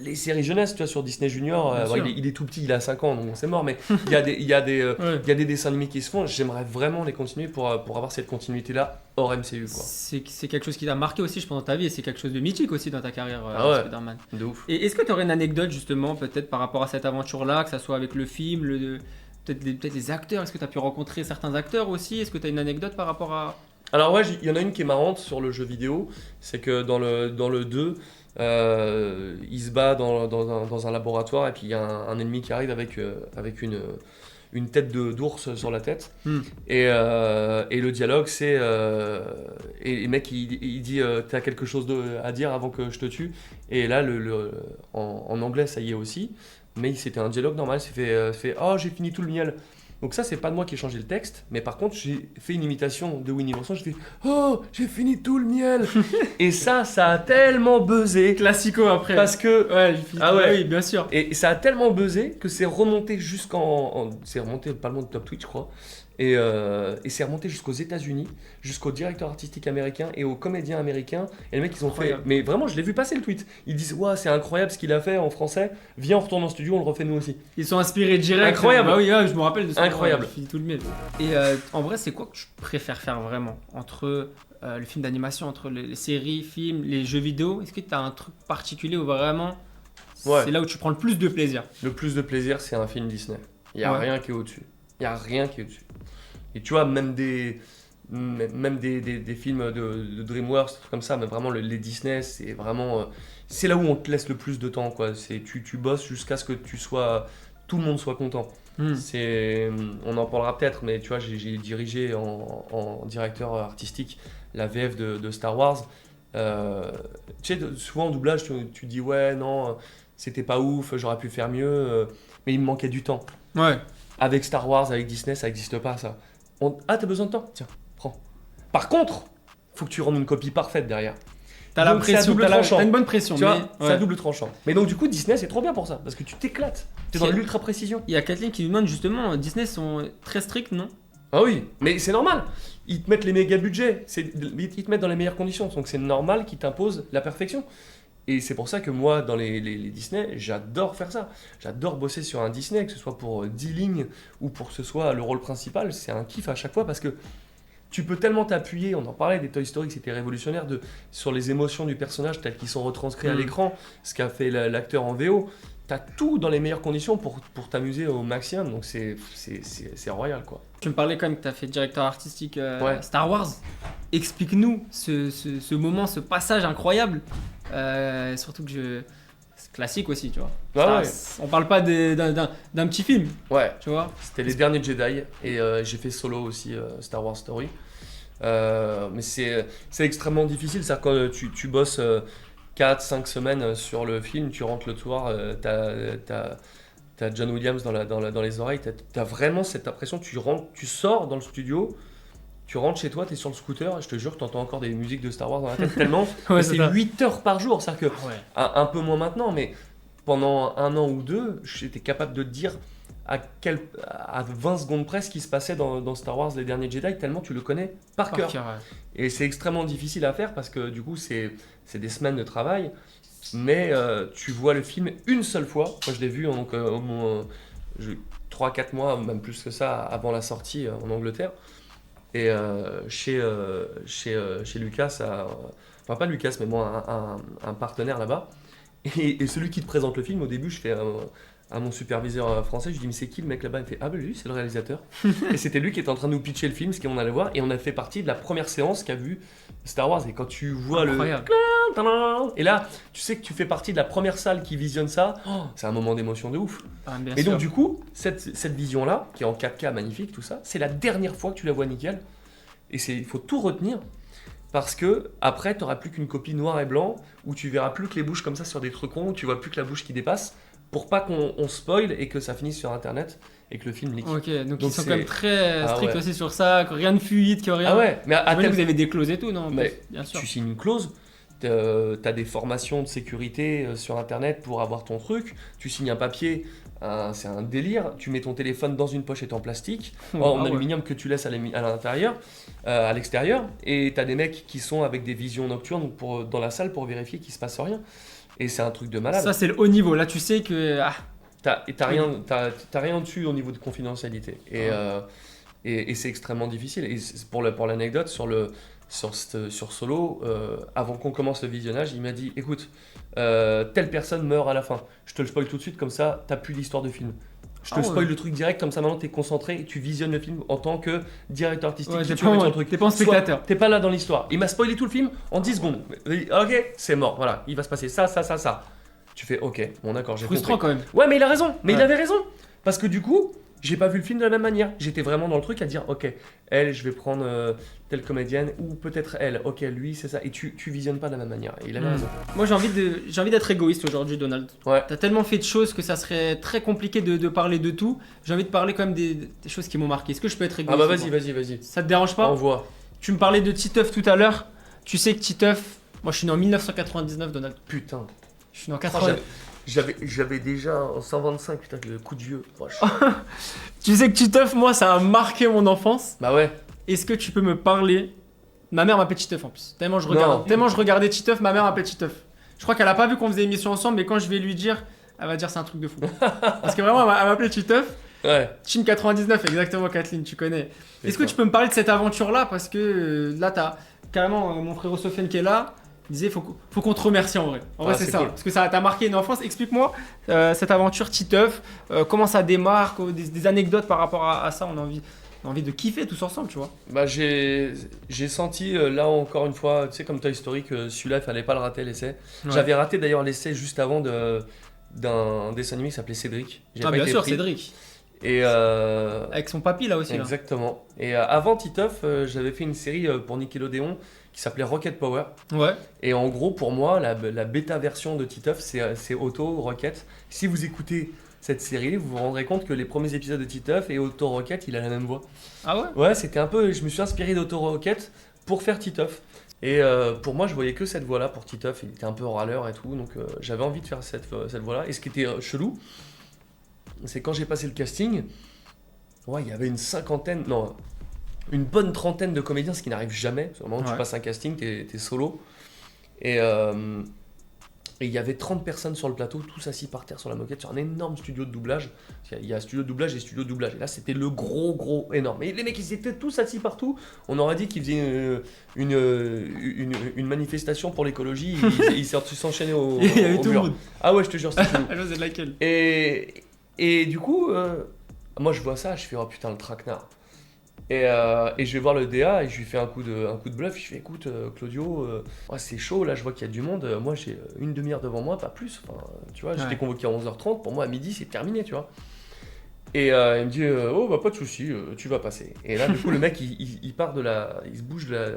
les séries jeunesse, tu vois, sur Disney Junior. Il est tout petit, il a 5 ans, donc c'est mort, mais il y a des dessins animés qui se font, j'aimerais vraiment les continuer pour avoir cette continuité-là hors MCU, quoi. C'est quelque chose qui t'a marqué aussi, je pense, dans ta vie, et c'est quelque chose de mythique aussi dans ta carrière, ouais. Spider-Man. De ouf. Et est-ce que tu aurais une anecdote justement, peut-être par rapport à cette aventure-là, que ça soit avec le film, peut-être les acteurs, est-ce que tu as pu rencontrer certains acteurs aussi? Est-ce que tu as une anecdote par rapport à... Alors ouais, il y en a une qui est marrante sur le jeu vidéo, c'est que dans le 2, il se bat dans un laboratoire et puis il y a un ennemi qui arrive avec une tête d'ours sur la tête. Et le dialogue c'est et le mec il dit t'as quelque chose à dire avant que je te tue, et là en anglais ça y est aussi, mais c'était un dialogue normal, c'est fait oh j'ai fini tout le miel. Donc ça, c'est pas de moi qui ai changé le texte, mais par contre, j'ai fait une imitation de Winnie l'ourson, j'ai fait « Oh, j'ai fini tout le miel !» Et ça a tellement buzzé. Classico après. Parce que... Ouais, oui, bien sûr. Et ça a tellement buzzé que c'est remonté c'est remonté pas loin de Top Twitch, je crois. Et c'est remonté jusqu'aux États-Unis, jusqu'au directeur artistique américain et aux comédiens américains. Et les mecs, ils ont Incroyable. fait. Mais vraiment, je l'ai vu passer le tweet. Ils disent ouah, c'est incroyable ce qu'il a fait en français. Viens, on retourne en studio, on le refait nous aussi. Ils sont inspirés direct. Incroyable. Bah oui, ouais, je me rappelle de ce moment. incroyable. Il finit tout le miel. Et en vrai, c'est quoi que tu préfères faire vraiment entre le film d'animation, entre les séries, films, les jeux vidéo? Est-ce que tu as un truc particulier où vraiment Ouais. c'est là où tu prends le plus de plaisir? Le plus de plaisir, c'est un film Disney. Il n'y a Ouais. rien qui est au-dessus. Il n'y a rien qui est au-dessus. Et tu vois, même des films de DreamWorks, des trucs comme ça, mais vraiment les Disney, c'est vraiment. C'est là où on te laisse le plus de temps, quoi. Tu bosses jusqu'à ce que tout le monde soit content. On en parlera peut-être, mais tu vois, j'ai dirigé en directeur artistique la VF de Star Wars. Tu sais, souvent en doublage, tu dis ouais, non, c'était pas ouf, j'aurais pu faire mieux, mais il me manquait du temps. Ouais. Avec Star Wars, avec Disney, ça n'existe pas, ça. Ah, t'as besoin de temps? Tiens, prends. Par contre, faut que tu rendes une copie parfaite derrière. T'as la Donc, c'est à pression, double tranchant. t'as une bonne pression. Tu vois, mais, c'est ouais. à double tranchant. Mais donc, du coup, Disney, c'est trop bien pour ça, parce que tu t'éclates. T'es dans C'est- l'ultra précision. Il y a Kathleen qui nous demande justement, Disney sont très stricts, non? Ah oui, mais c'est normal. Ils te mettent les méga budgets, ils te mettent dans les meilleures conditions. Donc, c'est normal qu'ils t'imposent la perfection. Et c'est pour ça que moi, dans les Disney, j'adore faire ça. J'adore bosser sur un Disney, que ce soit pour 10 lignes ou pour que ce soit le rôle principal. C'est un kiff à chaque fois parce que tu peux tellement t'appuyer, on en parlait des Toy Story, c'était révolutionnaire, sur les émotions du personnage telles qu'ils sont retranscrits à l'écran, ce qu'a fait l'acteur en VO. T'as tout dans les meilleures conditions pour t'amuser au maximum, donc c'est royal, quoi. Tu me parlais quand même que tu as fait directeur artistique Ouais. Star Wars. Explique-nous ce moment, ce passage incroyable. Surtout que c'est classique aussi, tu vois. Ah On parle pas d'un petit film, Ouais, tu vois. c'était les derniers Jedi, et j'ai fait solo aussi Star Wars Story. Mais c'est extrêmement difficile, c'est-à-dire quand tu bosses 4-5 semaines sur le film, tu rentres le soir, t'as John Williams dans les oreilles, t'as vraiment cette impression, tu sors dans le studio, tu rentres chez toi, t'es sur le scooter, et je te jure que t'entends encore des musiques de Star Wars dans la tête tellement, Ouais, c'est ça. 8 heures par jour, c'est-à-dire que Ouais. un peu moins maintenant, mais pendant 1 an ou 2, j'étais capable de te dire à 20 secondes près ce qui se passait dans Star Wars Les Derniers Jedi, tellement tu le connais par cœur. Ouais. Et c'est extrêmement difficile à faire parce que du coup, c'est des semaines de travail, mais tu vois le film une seule fois. Moi, je l'ai vu donc, au moins 3-4 mois, même plus que ça, avant la sortie en Angleterre. Et chez Lucas, enfin pas Lucas, mais moi, un partenaire là-bas. Et celui qui te présente le film, au début, je fais à mon superviseur français, je lui dis mais c'est qui le mec là-bas? Il me fait ah ben lui c'est le réalisateur. Et c'était lui qui était en train de nous pitcher le film, ce qu'on allait voir, et on a fait partie de la première séance qu'a vu Star Wars. Et quand tu vois Incroyable. et là tu sais que tu fais partie de la première salle qui visionne ça, c'est un moment d'émotion de ouf. Ah, bien Et sûr. donc du coup cette vision là qui est en 4K magnifique, tout ça, c'est la dernière fois que tu la vois nickel. Et il faut tout retenir. Parce que après, tu n'auras plus qu'une copie noir et blanc où tu verras plus que les bouches comme ça sur des trucs ronds, où tu vois plus que la bouche qui dépasse, pour pas qu'on spoil et que ça finisse sur internet et que le film leak. Ok, donc ils Donc sont c'est- quand même très Ah stricts ouais. aussi sur ça, que rien de fuite, que rien. Ah ouais, mais à J'imagine tel que vous avez des clauses et tout, non? Mais Bien sûr. tu signes une clause, t'as des formations de sécurité sur internet pour avoir ton truc, tu signes un papier, c'est un délire, tu mets ton téléphone dans une pochette en plastique, en Ah ouais. aluminium que tu laisses à l'intérieur, à l'extérieur, et t'as des mecs qui sont avec des visions nocturnes dans la salle pour vérifier qu'il se passe rien. Et c'est un truc de malade. Ça, c'est le haut niveau. Là, tu sais que. Ah, T'as rien dessus au niveau de confidentialité. Et c'est extrêmement difficile. Et pour l'anecdote, sur Solo, avant qu'on commence le visionnage, il m'a dit écoute, telle personne meurt à la fin. Je te le spoil tout de suite, comme ça, t'as plus l'histoire de film. Je te Ah ouais. spoil le truc direct, comme ça maintenant t'es concentré et tu visionnes le film en tant que directeur artistique. ouais, qui t'es tu remets pas, ton truc. t'es pas un Soit spectateur. T'es pas là dans l'histoire. Il m'a spoilé tout le film en 10 secondes. Ok, c'est mort, voilà, il va se passer ça. Tu fais ok, bon d'accord, j'ai compris. Frustrant quand même. Ouais, mais il a raison, mais il Ouais. avait raison. Parce que du coup, j'ai pas vu le film de la même manière. J'étais vraiment dans le truc à dire, ok, elle, je vais prendre telle comédienne, ou peut-être elle, ok, lui, c'est ça. Et tu visionnes pas de la même manière. Et il avait raison. Moi, j'ai envie d'être égoïste aujourd'hui, Donald. Ouais. T'as tellement fait de choses que ça serait très compliqué de parler de tout. J'ai envie de parler quand même des choses qui m'ont marqué. Est-ce que je peux être Ah égoïste? bah ou vas-y, pas vas-y. Ça te dérange pas? Envoie. Tu me parlais de Titeuf tout à l'heure. Tu sais que Titeuf, moi je suis né en 1999, Donald. Putain. Je suis né en Oh, 80. J'avais déjà en 125, putain, le coup de vieux. Oh, Tu sais que Titeuf, moi ça a marqué mon enfance. Bah ouais. Est-ce que tu peux me parler? Ma mère m'appelle Titeuf en plus. Tellement je Non. regardais Titeuf, ma mère m'appelle Titeuf. Je crois qu'elle a pas vu qu'on faisait émission ensemble, mais quand je vais lui dire, elle va dire c'est un truc de fou. Parce que vraiment, elle m'appelait Titeuf. Ouais. Team 99, exactement, Kathleen, tu connais. Est-ce que tu peux me parler de cette aventure-là? Parce que là, t'as carrément mon frérot Sofiane qui est là. Il disait faut qu'on te remercie en vrai. En vrai, c'est ça. cool. Parce que ça t'a marqué une enfance. Explique-moi cette aventure Titeuf, comment ça démarre, des anecdotes par rapport à ça. On a envie de kiffer tous ensemble, tu vois. Bah, j'ai senti, là encore une fois, tu sais, comme Toy Story, que celui-là, il fallait pas le rater, l'essai. Ouais. J'avais raté d'ailleurs l'essai juste avant d'un dessin animé qui s'appelait Cédric. J'ai Ah, pas bien été sûr, pris. Cédric. Et Avec son papy là aussi. Là. exactement. Et avant Titeuf, j'avais fait une série pour Nickelodeon qui s'appelait Rocket Power. Ouais. Et en gros, pour moi, la bêta version de Titeuf, c'est Auto Rocket. Si vous écoutez cette série, vous vous rendrez compte que les premiers épisodes de Titeuf et Auto Rocket, il a la même voix. Ah ouais. Ouais, c'était un peu. Je me suis inspiré d'Auto Rocket pour faire Titeuf. Et pour moi, je voyais que cette voix-là pour Titeuf. Il était un peu râleur et tout, donc j'avais envie de faire cette voix-là. Et ce qui était chelou, c'est quand j'ai passé le casting, ouais, il y avait une bonne trentaine de comédiens, ce qui n'arrive jamais. Au moment où tu passes un casting, t'es solo. Et il y avait 30 personnes sur le plateau, tous assis par terre sur la moquette, sur un énorme studio de doublage. Il y a studio de doublage et studio de doublage. Et là, c'était le gros énorme. Et les mecs, ils étaient tous assis partout. On aurait dit qu'ils faisaient une manifestation pour l'écologie. Ils s'enchaînaient au Il y avait tout le mur. monde. Ah ouais, je te jure, c'est chelou. Alors, c'est de laquelle? Et du coup, moi, je vois ça, je fais, oh putain, le traquenard. Et je vais voir le DA et je lui fais un coup de bluff. Je fais écoute, Claudio, ouais, c'est chaud, là je vois qu'il y a du monde. Moi j'ai une demi-heure devant moi, pas plus. Enfin, tu vois, j'étais convoqué à 11h30. Pour moi, à midi, c'est terminé, tu vois. Et il me dit oh, bah pas de souci, tu vas passer. Et là, du coup, le mec il part il se bouge de la.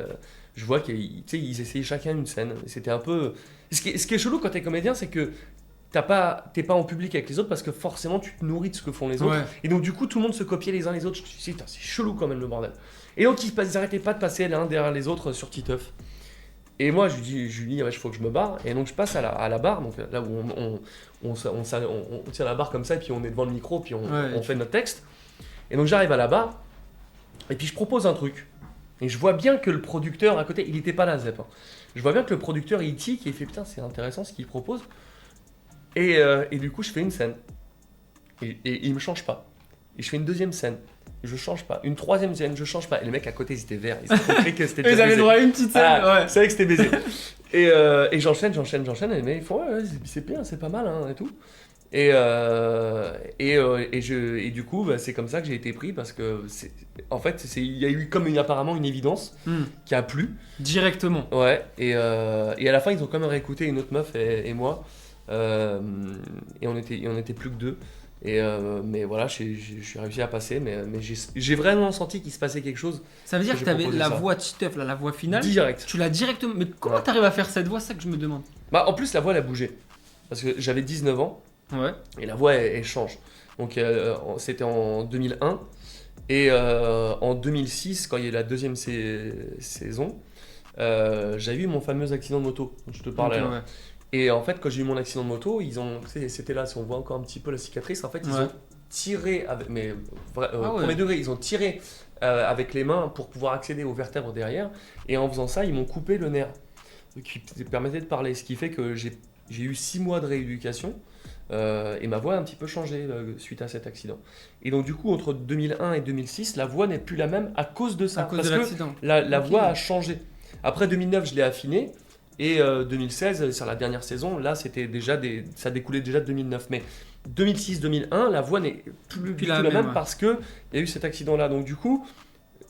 Je vois qu'ils essayaient chacun une scène. C'était un peu. Ce qui est chelou quand t'es comédien, c'est que t'es pas en public avec les autres parce que forcément tu te nourris de ce que font les autres. Ouais. Et donc du coup tout le monde se copiait les uns les autres. Je me suis dit, c'est chelou quand même le bordel. Et donc ils n'arrêtaient pas de passer l'un derrière les autres sur Titeuf. Et moi je lui dis ouais, il faut que je me barre. Et donc je passe à la barre, donc là où on tient la barre comme ça et puis on est devant le micro puis on fait notre texte. Et donc j'arrive à la barre et puis je propose un truc. Et je vois bien que le producteur à côté, il était pas là, Zep. Hein. Je vois bien que le producteur il tique et il fait putain c'est intéressant ce qu'il propose. Et du coup, je fais une scène. Et il me change pas. Et je fais une deuxième scène. Et je change pas. Une troisième scène, je change pas. Et les mecs à côté, ils étaient verts. Ils ont compris que c'était Ils avaient droit à une petite scène. Ouais. C'est vrai que c'était baisé. Et j'enchaîne. Et les mecs, ils font ouais, c'est bien, c'est pas mal, hein, et tout. Et du coup, bah, c'est comme ça que j'ai été pris parce que, en fait, il y a eu apparemment une évidence qui a plu. Directement. Ouais. Et à la fin, ils ont quand même réécouté une autre meuf et moi. Et on était plus que deux. Mais voilà, j'ai réussi à passer. Mais j'ai vraiment senti qu'il se passait quelque chose. Ça veut dire que tu avais la voix Titeuf, la voix finale. Direct. Tu l'as directement. Mais comment t'arrives à faire cette voix? C'est ça que je me demande. Bah, en plus, la voix, elle a bougé. Parce que j'avais 19 ans. Ouais. Et la voix, elle change. Donc, c'était en 2001. Et en 2006, quand il y a eu la deuxième saison, j'avais eu mon fameux accident de moto dont je te parlais. Okay, ouais. Et en fait, quand j'ai eu mon accident de moto, c'était là, si on voit encore un petit peu la cicatrice, en fait, ils ont tiré, premier degré, ils ont tiré avec les mains pour pouvoir accéder aux vertèbres derrière. Et en faisant ça, ils m'ont coupé le nerf qui permettait de parler. Ce qui fait que j'ai eu 6 mois de rééducation et ma voix a un petit peu changé suite à cet accident. Et donc, du coup, entre 2001 et 2006, la voix n'est plus la même à cause de ça. À cause de l'accident. La voix a changé. Après 2009, je l'ai affinée. Et 2016, sur la dernière saison, là, ça découlait déjà de 2009. Mais 2006-2001, la voix n'est plus du tout la même parce qu'il y a eu cet accident-là. Donc du coup,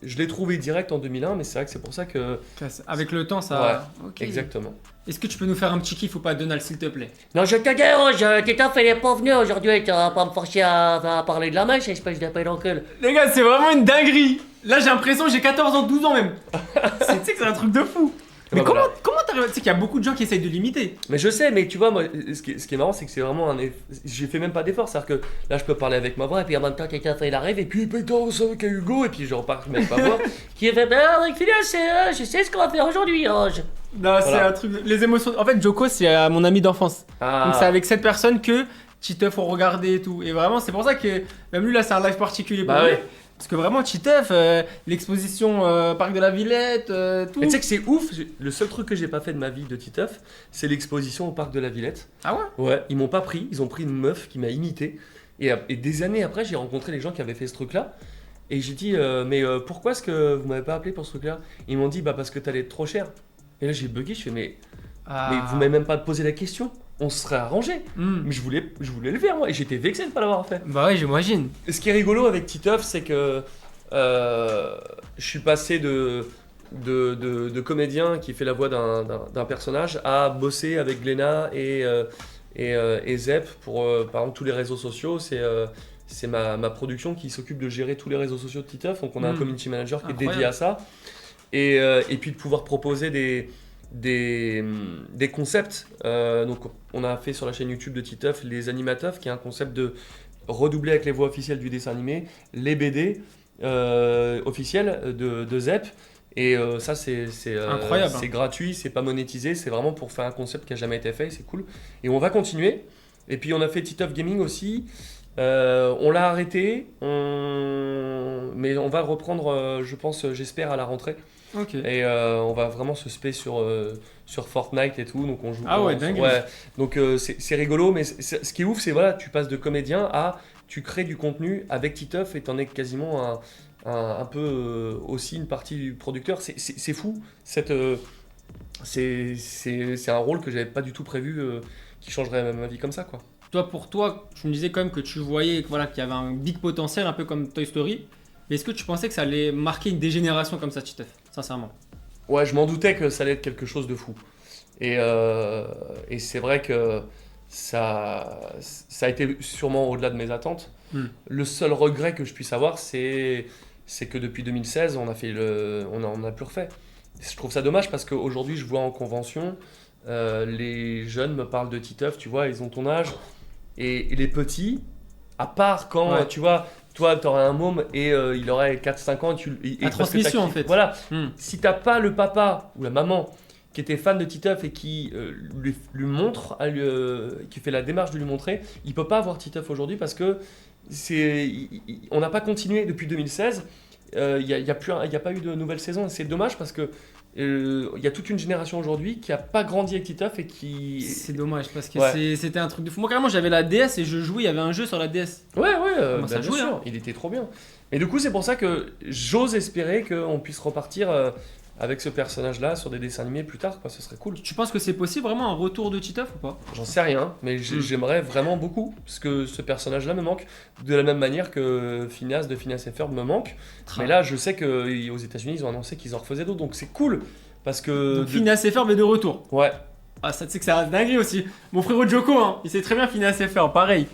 je l'ai trouvé direct en 2001, mais c'est vrai que c'est pour ça que... Avec le temps, ça... Ouais, okay. Exactement. Est-ce que tu peux nous faire un petit kiff ou pas, Donald, s'il te plaît? Non, je te dérange, Titeuf, il est pas venu aujourd'hui. Tu vas pas me forcer à parler de la mèche, espèce de pédoncule. Les gars, c'est vraiment une dinguerie. Là, j'ai l'impression que j'ai 14 ans, 12 ans même. Tu sais que c'est un truc de fou. Mais comment t'arrives? Tu sais qu'il y a beaucoup de gens qui essayent de l'imiter. Mais je sais, mais tu vois, moi, ce qui est marrant, c'est que c'est vraiment j'ai fait même pas d'effort. C'est-à-dire que là, je peux parler avec ma voix, et puis en même temps, Titeuf, il arrive, et puis, putain, on sait qu'il y a Hugo, et puis je repars avec ma voix. Qui fait, avec Phileas, je sais ce qu'on va faire aujourd'hui. Non, c'est un truc. Les émotions. En fait, Joko, c'est mon ami d'enfance. Ah. Donc, c'est avec cette personne que Titeuf ont regardé et tout. Et vraiment, c'est pour ça que même lui, là, c'est un live particulier pour lui. Ouais. Parce que vraiment, Titeuf, l'exposition Parc de la Villette, tout. Mais tu sais que c'est ouf, le seul truc que j'ai pas fait de ma vie de Titeuf, c'est l'exposition au Parc de la Villette. Ah ouais? Ouais, ils m'ont pas pris, ils ont pris une meuf qui m'a imité. Et des années après, j'ai rencontré les gens qui avaient fait ce truc-là. Et j'ai dit, mais pourquoi est-ce que vous m'avez pas appelé pour ce truc-là? Ils m'ont dit, bah parce que t'allais être trop cher. Et là, j'ai bugué, je fais, mais vous m'avez même pas posé la question. On se serait arrangé. Mais je voulais le faire, moi. Et j'étais vexé de ne pas l'avoir fait. Bah ouais, j'imagine. Ce qui est rigolo avec Titeuf, c'est que je suis passé de comédien qui fait la voix d'un personnage à bosser avec Glénat et Zep pour, par exemple, tous les réseaux sociaux. C'est ma production qui s'occupe de gérer tous les réseaux sociaux de Titeuf. Donc on a un community manager qui est dédié à ça. Et puis de pouvoir proposer des concepts. Donc on a fait sur la chaîne YouTube de Titeuf les Animateufs, qui est un concept de redoubler avec les voix officielles du dessin animé les BD officiels de Zep. Et ça c'est incroyable. C'est gratuit, c'est pas monétisé, c'est vraiment pour faire un concept qui a jamais été fait, c'est cool. Et on va continuer. Et puis on a fait Titeuf Gaming aussi. On l'a arrêté, mais on va le reprendre, je pense, j'espère, à la rentrée. Ok. Et on va vraiment se spé sur Fortnite et tout, donc on joue. Ah ouais, dingue. Ouais. Donc c'est rigolo, mais ce qui est ouf, c'est voilà, tu passes de comédien à tu crées du contenu avec Titeuf et t'en es quasiment un peu aussi une partie du producteur. C'est fou. C'est un rôle que j'avais pas du tout prévu qui changerait ma vie comme ça, quoi. Pour toi, tu me disais quand même que tu voyais qu'il y avait un big potentiel, un peu comme Toy Story. Mais est-ce que tu pensais que ça allait marquer une dégénération comme ça, Titeuf, sincèrement? Ouais, je m'en doutais que ça allait être quelque chose de fou. Et c'est vrai que ça a été sûrement au-delà de mes attentes. Le seul regret que je puisse avoir, c'est que depuis 2016, on a plus refait. Je trouve ça dommage parce qu'aujourd'hui, je vois en convention, les jeunes me parlent de Titeuf, tu vois, ils ont ton âge. Et les petits, à part quand, tu vois, toi, tu aurais un môme et il aurait 4-5 ans. La transmission, en fait. Voilà. Si t'as pas le papa ou la maman qui était fan de Titeuf et qui lui montre, qui fait la démarche de lui montrer, il peut pas avoir Titeuf aujourd'hui parce que on n'a pas continué depuis 2016. Il n'y a pas eu de nouvelle saison. C'est dommage parce que il y a toute une génération aujourd'hui qui n'a pas grandi avec Titeuf et qui... C'est dommage parce que c'était un truc de fou. Moi carrément j'avais la DS et je jouais, il y avait un jeu sur la DS. Ouais, ça jouait, bien sûr, il était trop bien. Et du coup c'est pour ça que j'ose espérer qu'on puisse repartir avec ce personnage-là sur des dessins animés plus tard, quoi. Ce serait cool. Tu penses que c'est possible vraiment un retour de Titeuf ou pas? J'en sais rien, mais j'aimerais vraiment beaucoup parce que ce personnage-là me manque de la même manière que Phineas de Phineas et Ferb me manque. Mais là je sais qu'aux États-Unis ils ont annoncé qu'ils en refaisaient d'autres, donc c'est cool parce que... Donc Phineas et Ferb est de retour. Ouais. Ah ça tu sais que c'est un dinguerie aussi. Mon frérot Joko, hein, il sait très bien Phineas et Ferb, pareil.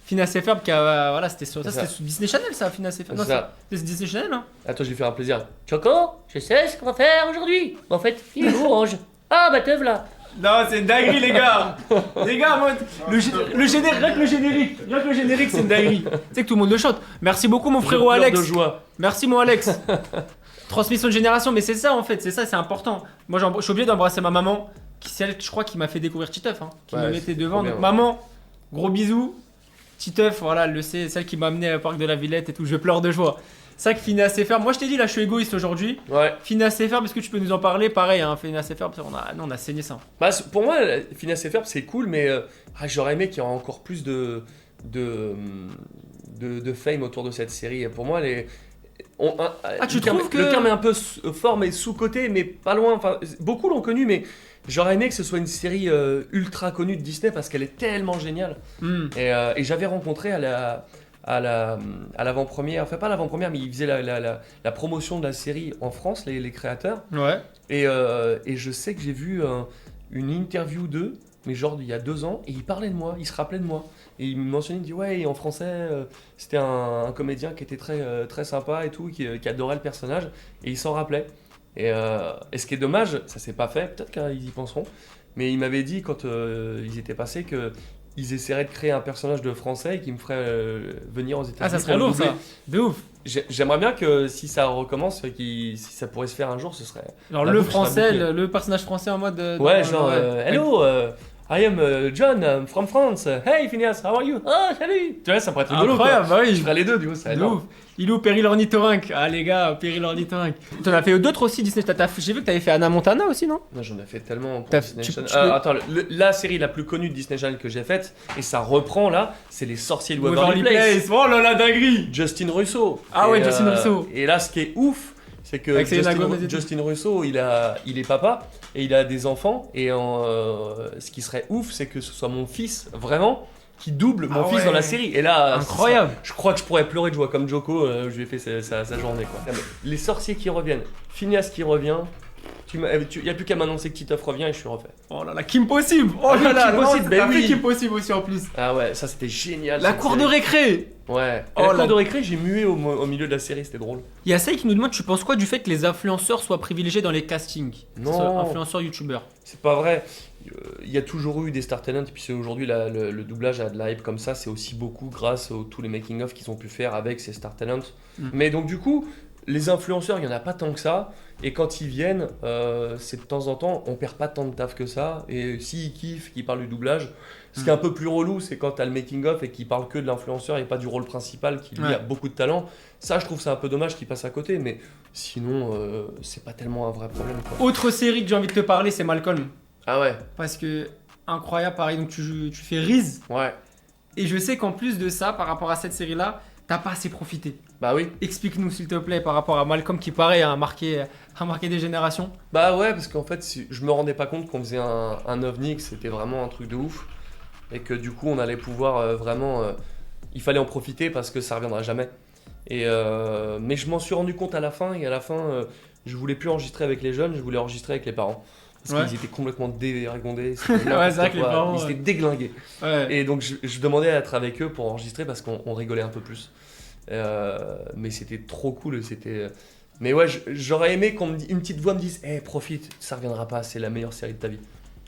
Phineas et Ferb qui a, voilà, c'était sur Disney Channel ça, Phineas et Ferb. Non, c'était Disney Channel, hein. Attends, je vais faire un plaisir. Choco, je sais ce qu'on va faire aujourd'hui. En fait, il est orange. Ah bah te voilà. Non, c'est une dinguerie les gars. Les gars, moi, le générique, rien que le générique, c'est une dinguerie. Tu sais que tout le monde le chante. Merci beaucoup mon frérot Alex. De joie. Merci mon Alex. Transmission de génération, mais c'est ça en fait, c'est important. Moi je suis obligé d'embrasser ma maman, qui celle je crois qui m'a fait découvrir Titeuf, hein, qui me mettait devant. Donc maman, gros bisous. Titeuf, voilà, elle le sait, celle qui m'a amené au parc de la Villette et tout, je pleure de joie. C'est ça que Phineas et Ferb, moi je t'ai dit là je suis égoïste aujourd'hui. Ouais. Phineas et Ferb, est-ce que tu peux nous en parler? Pareil, hein, Phineas et Ferb, on a saigné ça. Bah, pour moi, Phineas et Ferb c'est cool, mais j'aurais aimé qu'il y ait encore plus de fame autour de cette série. Pour moi, tu trouves que... Le terme est un peu fort, mais sous-coté, mais pas loin. Enfin, beaucoup l'ont connu, mais j'aurais aimé que ce soit une série ultra connue de Disney parce qu'elle est tellement géniale. Et j'avais rencontré à l'avant-première, enfin pas l'avant-première, mais ils faisaient la promotion de la série en France, les créateurs. Ouais. Et je sais que j'ai vu une interview d'eux, mais genre il y a 2 ans, et ils parlaient de moi, ils se rappelaient de moi. Et il me mentionnait, il me dit ouais, en français, c'était un comédien qui était très, très sympa et tout, qui adorait le personnage, et il s'en rappelait. Et ce qui est dommage, ça s'est pas fait, peut-être qu'ils y penseront, mais il m'avait dit quand ils étaient passés qu'ils essaieraient de créer un personnage de français et qu'ils me feraient venir aux États-Unis. Ah, ça serait lourd ça, de ouf. J'aimerais bien que si ça recommence, si ça pourrait se faire un jour, ce serait... Genre le français, le personnage français en mode... ouais, genre, hello, I am John, I'm from France. Hey Phineas, how are you? Oh, salut! Tu vois, ça pourrait être rigolo. Incroyable, bah oui. Je ferais les deux, du coup, ça de ouf. Il est où Perry l'ornithorynque? Ah les gars, Perry l'ornithorynque. T'en as fait d'autres aussi Disney. J'ai vu que t'avais fait Anna Montana aussi, non? Moi, j'en ai fait tellement pour T'as- Disney tu- Channel. tu peux- Attends, la série la plus connue de Disney Channel que j'ai faite, et ça reprend là, c'est Les Sorciers de Waverly Place. Oh là là, dinguerie. Justin Russo. Ah ouais, Et, Justin Russo. Et là, ce qui est ouf, c'est que Avec Selena Gomez et tout. Justin Russo, il est papa et il a des enfants. Et ce qui serait ouf, c'est que ce soit mon fils, vraiment, qui double mon Ah fils ouais. dans la série. Et là, Incroyable. je crois que je pourrais pleurer de joie comme Joko. Je lui ai fait sa journée, quoi. Les sorciers qui reviennent, Phineas qui revient. Il n'y a plus qu'à m'annoncer que Titeuf revient et je suis refait. Oh là là, Kim Possible. Oh Ah là oui, là, Kim non, Possible, ben t'as fait oui. Kim Possible aussi en plus. Ah ouais, ça c'était génial. La cette cour de série. récré. Ouais. Oh, La la- cour de récré, j'ai mué au milieu de la série, c'était drôle. Il y a Saï qui nous demande, tu penses quoi du fait que les influenceurs soient privilégiés dans les castings? Non. Influenceurs youtubeurs. C'est pas vrai. Il y a toujours eu des star talents, et puis c'est aujourd'hui le doublage a de la hype comme ça, c'est aussi beaucoup grâce à tous les making-of qu'ils ont pu faire avec ces star talents. Mais donc du coup, les influenceurs, il n'y en a pas tant que ça, et quand ils viennent, c'est de temps en temps, on perd pas tant de taf que ça, et s'ils kiffent, qu'ils parlent du doublage, ce qui est un peu plus relou, c'est quand t'as le making-of et qu'ils parlent que de l'influenceur et pas du rôle principal qui lui Ouais. a beaucoup de talent. Ça, je trouve ça un peu dommage qu'il passe à côté, mais sinon, c'est pas tellement un vrai problème, quoi. Autre série que j'ai envie de te parler, c'est Malcolm. Ah ouais, Parce que, incroyable, pareil, donc tu fais Riz. ouais, Et je sais qu'en plus de ça, par rapport à cette série-là, t'as pas assez profité. bah oui. Explique-nous s'il te plaît par rapport à Malcolm qui pareil a marqué des générations. Bah ouais, parce qu'en fait, je me rendais pas compte qu'on faisait un ovni, que c'était vraiment un truc de ouf. Et que du coup, on allait pouvoir vraiment. Il fallait en profiter parce que ça reviendra jamais. Mais je m'en suis rendu compte à la fin, et à la fin, je voulais plus enregistrer avec les jeunes, je voulais enregistrer avec les parents. Parce Ouais. qu'ils étaient complètement déragondés. Ouais, c'est vrai que les parents, Ils étaient déglingués. Ouais. Et donc, je demandais à être avec eux pour enregistrer parce qu'on rigolait un peu plus. Mais c'était trop cool. Mais ouais, j'aurais aimé une petite voix me dise profite, ça reviendra pas, c'est la meilleure série de ta vie.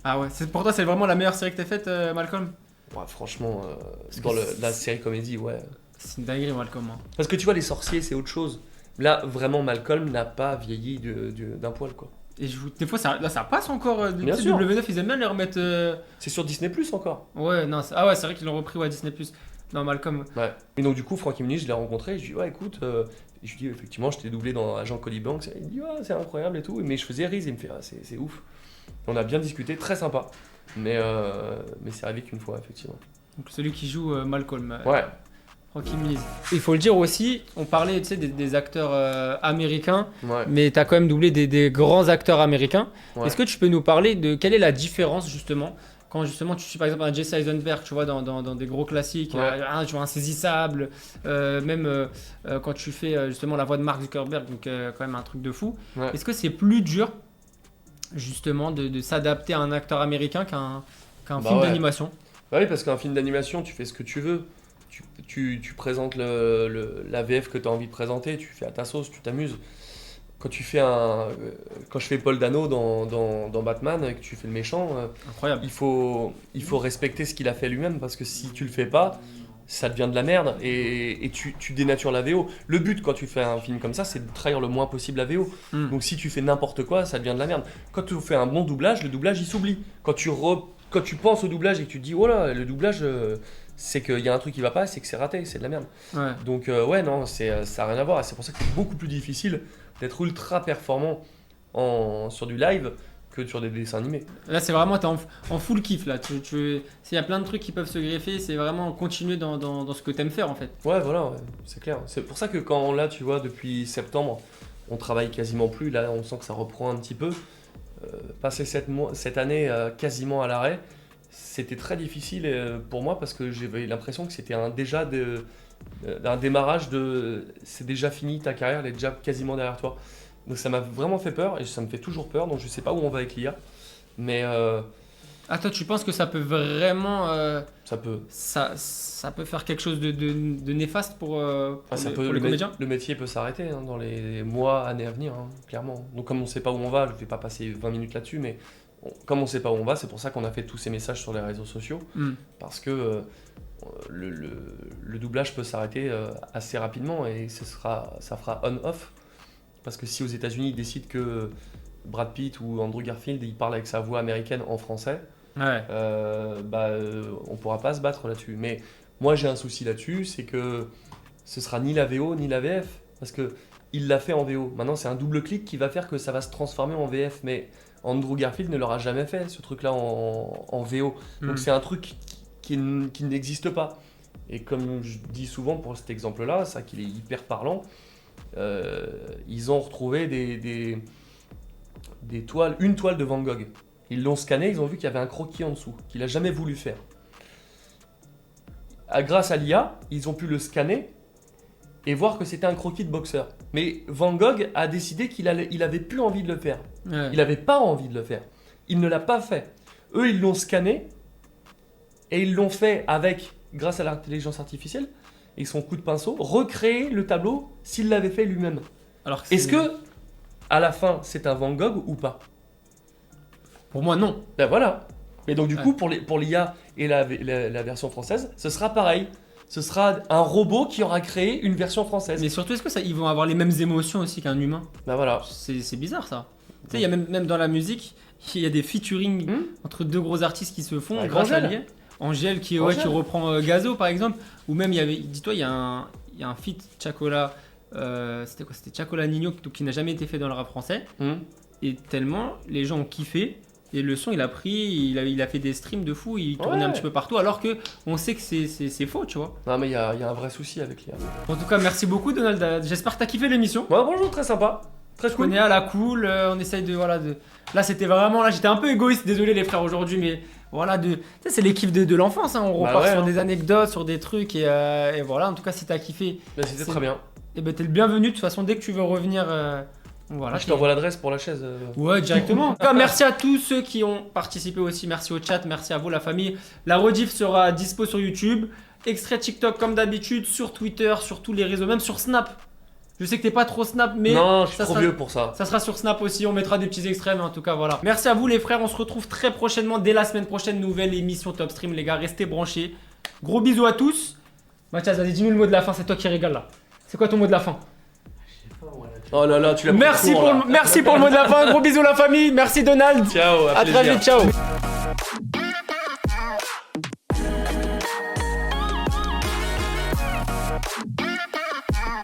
Ah ouais, pour toi c'est vraiment la meilleure série que t'as faite, Malcolm? Ouais, franchement, Parce dans que la série comédie, ouais. C'est une dinguerie, Malcolm. Hein. Parce que tu vois, les sorciers, c'est autre chose. Là, vraiment, Malcolm n'a pas vieilli d'un poil, quoi. Et des fois, ça passe encore. Bien Tu sais, sûr. W9, ils aiment bien les remettre. C'est sur Disney Plus encore. Ouais, non, ah ouais, c'est vrai qu'ils l'ont repris, ouais, Disney. Non, Malcolm. Ouais. Et donc, du coup, Francky Muniz, je l'ai rencontré. Je lui ai dit, ouais, écoute, je lui ai dit, effectivement, je t'ai doublé dans Agent Colibank. Il dit, ouais, c'est incroyable et tout. Mais je faisais Riz, il me fait, ah, c'est ouf. On a bien discuté, très sympa. Mais c'est arrivé qu'une fois, effectivement. Donc, celui qui joue Malcolm. Ouais. Francky Muniz. Il faut le dire aussi, on parlait tu sais, des acteurs américains, Ouais. mais tu as quand même doublé des grands acteurs américains. Ouais. Est-ce que tu peux nous parler de quelle est la différence justement quand justement tu suis par exemple un Jesse Eisenberg, tu vois, dans des gros classiques, Ouais. tu vois, Insaisissable, même quand tu fais justement la voix de Mark Zuckerberg, donc quand même un truc de fou. Ouais. Est-ce que c'est plus dur justement de s'adapter à un acteur américain qu'un Bah film ouais. d'animation? Bah oui, parce qu'un film d'animation, tu fais ce que tu veux. Tu présentes la VF que tu as envie de présenter, tu fais à ta sauce, tu t'amuses. Quand je fais Paul Dano dans Batman et que tu fais le méchant, Incroyable. il faut respecter ce qu'il a fait lui-même, parce que si tu le fais pas, ça devient de la merde et tu dénatures la VO. Le but quand tu fais un film comme ça, c'est de trahir le moins possible la VO. Mm. Donc si tu fais n'importe quoi, ça devient de la merde. Quand tu fais un bon doublage, le doublage il s'oublie. Quand tu penses au doublage et que tu te dis oh là, le doublage c'est qu'il y a un truc qui va pas, c'est que c'est raté, c'est de la merde. Ouais. Donc ouais non, ça n'a rien à voir. Et c'est pour ça que c'est beaucoup plus difficile d'être ultra performant sur du live que sur des dessins animés. Là, c'est vraiment, t'es en full kiff là. S'il y a plein de trucs qui peuvent se greffer, c'est vraiment continuer dans ce que t'aimes faire en fait. Ouais, voilà, ouais, c'est clair. C'est pour ça que quand là, tu vois, depuis septembre, on travaille quasiment plus. Là, on sent que ça reprend un petit peu. Passer cette année quasiment à l'arrêt, c'était très difficile pour moi parce que j'avais l'impression que c'était un démarrage de c'est déjà fini, ta carrière elle est déjà quasiment derrière toi. Donc ça m'a vraiment fait peur et ça me fait toujours peur, donc je sais pas où on va avec l'IA. Mais Ah, toi, tu penses que ça peut vraiment. ça peut. Ça peut faire quelque chose de néfaste pour les Le comédiens? le métier peut s'arrêter dans les mois, années à venir, clairement. Donc comme on sait pas où on va, je vais pas passer 20 minutes là-dessus, mais comme on sait pas où on va, c'est pour ça qu'on a fait tous ces messages sur les réseaux sociaux, parce que le doublage peut s'arrêter assez rapidement et ça fera on-off. Parce que si aux États-Unis ils décident que Brad Pitt ou Andrew Garfield ils parlent avec sa voix américaine en français, Ouais. on pourra pas se battre là-dessus. Mais moi j'ai un souci là-dessus, c'est que ce sera ni la VO ni la VF. Parce que il l'a fait en VO. Maintenant, c'est un double clic qui va faire que ça va se transformer en VF. Mais Andrew Garfield ne l'aura jamais fait, ce truc-là, en VO. Donc c'est un truc qui n'existe pas. Et comme je dis souvent pour cet exemple-là, ça qu'il est hyper parlant, ils ont retrouvé des toiles, une toile de Van Gogh. Ils l'ont scanné, ils ont vu qu'il y avait un croquis en dessous, qu'il n'a jamais voulu faire. Grâce à l'IA, ils ont pu le scanner et voir que c'était un croquis de boxeur. Mais Van Gogh a décidé qu'il avait plus envie de le faire. Ouais. Il n'avait pas envie de le faire. Il ne l'a pas fait. Eux, ils l'ont scanné et ils l'ont fait avec, grâce à l'intelligence artificielle et son coup de pinceau, recréer le tableau s'il l'avait fait lui-même. Alors que Est-ce que, à la fin, c'est un Van Gogh ou pas? Pour moi, non. Ben voilà. Et donc du Ouais. coup, pour l'IA et la version française, ce sera pareil. Ce sera un robot qui aura créé une version française. Mais surtout, est-ce que ils vont avoir les mêmes émotions aussi qu'un humain? Ben voilà. C'est bizarre ça. Tu sais, il y a même dans la musique, il y a des featuring entre deux gros artistes qui se font Avec grâce à Angèle. l'IA. Angèle qui Angèle. reprend Gazo par exemple. Ou même, dis-toi, il y a un feat Chacola. C'était quoi? C'était Chacola Nino qui n'a jamais été fait dans le rap français. Et tellement les gens ont kiffé. Et le son, il a pris, il a fait des streams de fou, il tournait un petit peu partout, alors que on sait que c'est faux, tu vois. Non mais il y a un vrai souci avec l'IA. En tout cas, merci beaucoup Donald. J'espère que t'as kiffé l'émission. Ouais, bonjour, très sympa. Très On cool. est à la cool, on essaye de Là, c'était vraiment là, j'étais un peu égoïste, désolé les frères aujourd'hui, mais voilà tu sais, c'est les kiffs de l'enfance, hein. On Bah repart ouais, sur hein. des anecdotes, sur des trucs et voilà. En tout cas, si t'as kiffé, Ben, c'était très bien. et ben t'es le bienvenu. De toute façon, dès que tu veux revenir, voilà. Je t'envoie l'adresse pour la chaise. Ouais, directement. En tout cas, merci à tous ceux qui ont participé aussi. Merci au chat, merci à vous, la famille. La rediff sera dispo sur YouTube. Extrait TikTok comme d'habitude, sur Twitter, sur tous les réseaux, même sur Snap. Je sais que t'es pas trop Snap, mais Non, je suis ça trop sera- vieux pour ça. ça sera sur Snap aussi. On mettra des petits extraits, mais en tout cas, voilà. Merci à vous, les frères. On se retrouve très prochainement, dès la semaine prochaine. Nouvelle émission Top Stream, les gars. Restez branchés. Gros bisous à tous. Mathias, vas-y, dis-nous le mot de la fin. C'est toi qui régale là. C'est quoi ton mot de la fin? Oh là là, tu l'as pris Merci court, pour, là. merci pour le mot de la fin. Gros bisous, la famille. Merci, Donald. Ciao, À très plaisir. vite. Ciao.